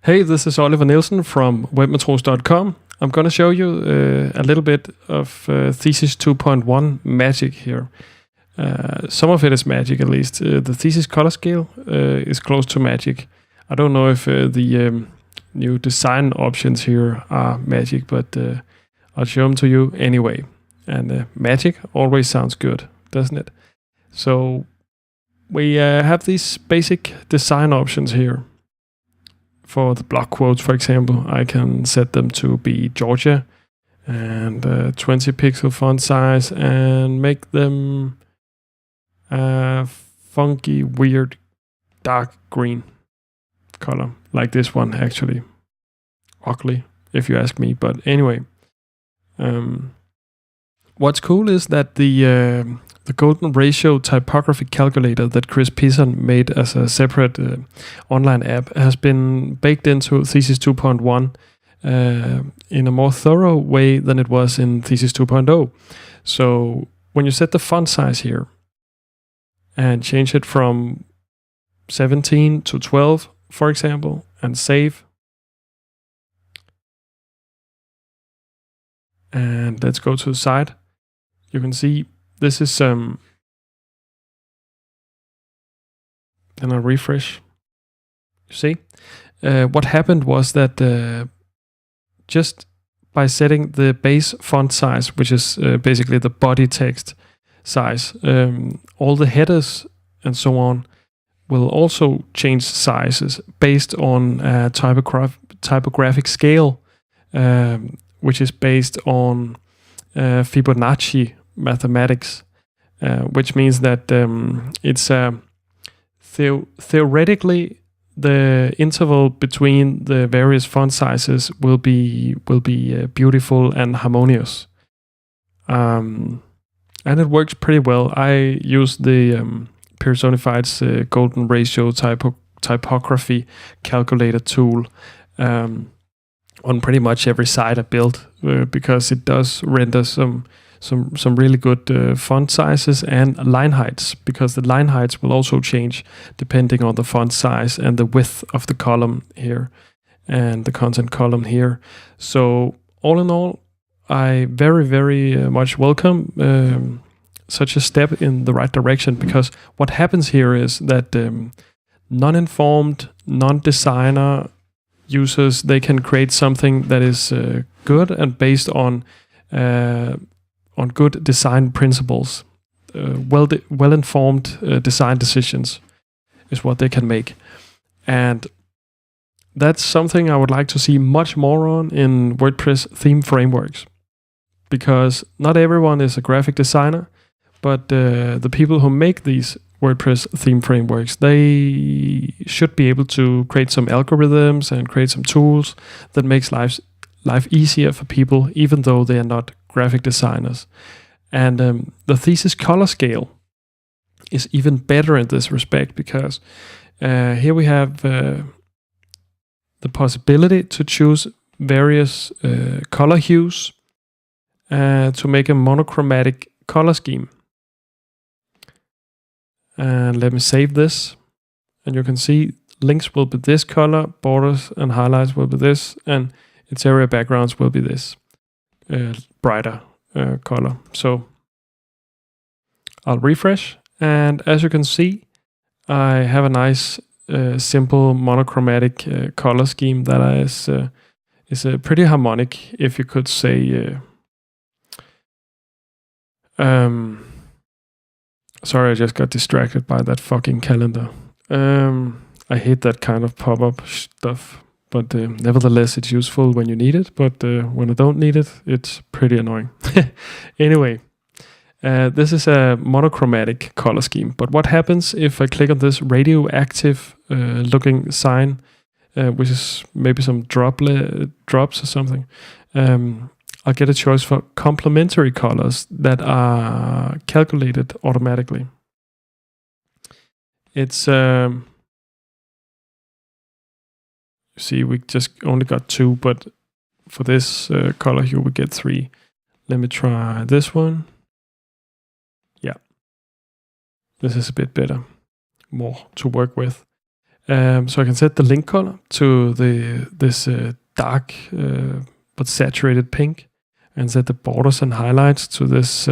Hey, this is Oliver Nielsen from webmetros.com. I'm going to show you a little bit of Thesis 2.1 magic here. Some of it is magic, at least. The Thesis ColorScale is close to magic. I don't know if the new design options here are magic, but I'll show them to you anyway. And magic always sounds good, doesn't it? So we have these basic design options here. For the block quotes, for example, I can set them to be Georgia and 20 pixel font size and make them funky, weird, dark green color, like this one actually. Ugly, if you ask me, but anyway. What's cool is that the golden ratio typography calculator that Chris Pison made as a separate online app has been baked into Thesis 2.1 in a more thorough way than it was in Thesis 2.0. So when you set the font size here and change it from 17 to 12, for example, and save, and let's go to the side, you can see this is, then I'll refresh. You see, what happened was that just by setting the base font size, which is basically the body text size, all the headers and so on will also change sizes based on typographic scale, which is based on Fibonacci mathematics, which means that it's theoretically the interval between the various font sizes will be beautiful and harmonious, and it works pretty well. I use the Personified's golden ratio typography calculator tool on pretty much every site I build because it does render some really good font sizes and line heights, because the line heights will also change depending on the font size and the width of the column here and the content column here. So all in all, I very much welcome such a step in the right direction, because what happens here is that non-informed, non-designer users, they can create something that is good and based on good design principles. Well-informed design decisions is what they can make. And that's something I would like to see much more on in WordPress theme frameworks, because not everyone is a graphic designer, but the people who make these WordPress theme frameworks, they should be able to create some algorithms and create some tools that makes life easier for people, even though they are not graphic designers. And the Thesis ColorScale is even better in this respect, because here we have the possibility to choose various color hues to make a monochromatic color scheme. And let me save this, and you can see links will be this color, borders and highlights will be this, and its area backgrounds will be this brighter color. So I'll refresh, and as you can see, I have a nice simple monochromatic color scheme that is pretty harmonic, if you could say. Sorry, I just got distracted by that fucking calendar. I hate that kind of pop-up stuff, but nevertheless, it's useful when you need it. But when I don't need it, it's pretty annoying. Anyway, this is a monochromatic color scheme. But what happens if I click on this radioactive looking sign, which is maybe some drops or something? I'll get a choice for complementary colors that are calculated automatically. It's you see, we just only got 2, but for this color hue we get 3. Let me try this one. Yeah, this is a bit better, more to work with. So I can set the link color to this dark but saturated pink, and set the borders and highlights to this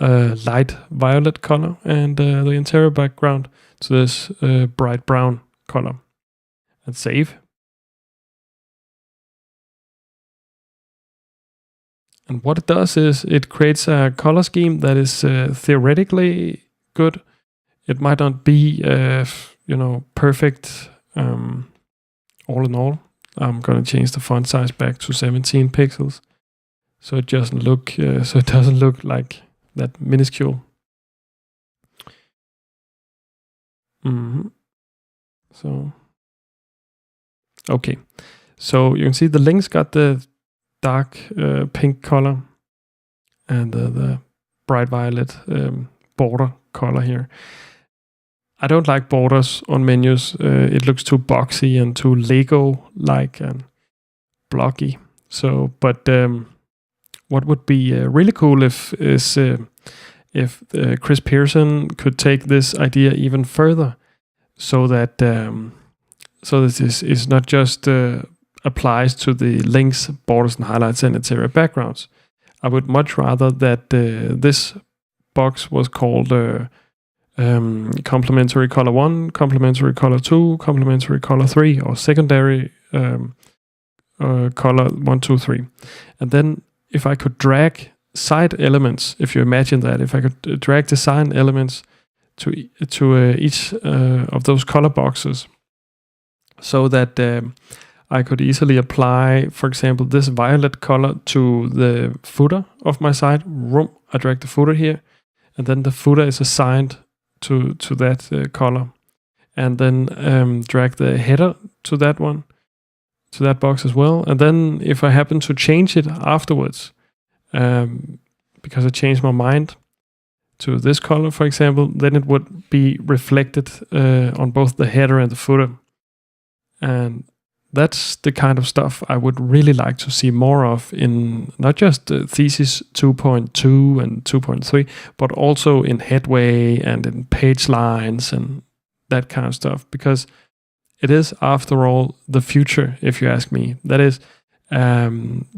light violet color, and the interior background to this bright brown color. And save. And what it does is it creates a color scheme that is theoretically good. It might not be, perfect all in all. I'm going to change the font size back to 17 pixels, so it doesn't look like that minuscule. So, okay. So you can see the links got the dark pink color and the bright violet border color here. I don't like borders on menus. It looks too boxy and too Lego-like and blocky. So, but what would be really cool if Chris Pearson could take this idea even further, so that this is not just applies to the links, borders, and highlights and interior backgrounds. I would much rather that this box was called Complementary Color 1, Complementary Color 2, Complementary Color 3, or Secondary Color 1, 2, 3. And then if I could drag side elements, if you imagine that, if I could drag design elements to each of those color boxes, so that I could easily apply, for example, this violet color to the footer of my site. I drag the footer here, and then the footer is assigned to that color, and then drag the header to that one, to that box as well. And then if I happen to change it afterwards, because I changed my mind to this color, for example, then it would be reflected on both the header and the footer. And that's the kind of stuff I would really like to see more of in not just Thesis 2.2 and 2.3, but also in headway and in page lines and that kind of stuff. Because it is, after all, the future, if you ask me. That is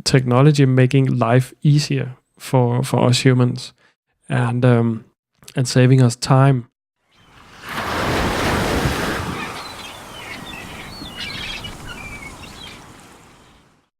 technology making life easier for us humans, and saving us time.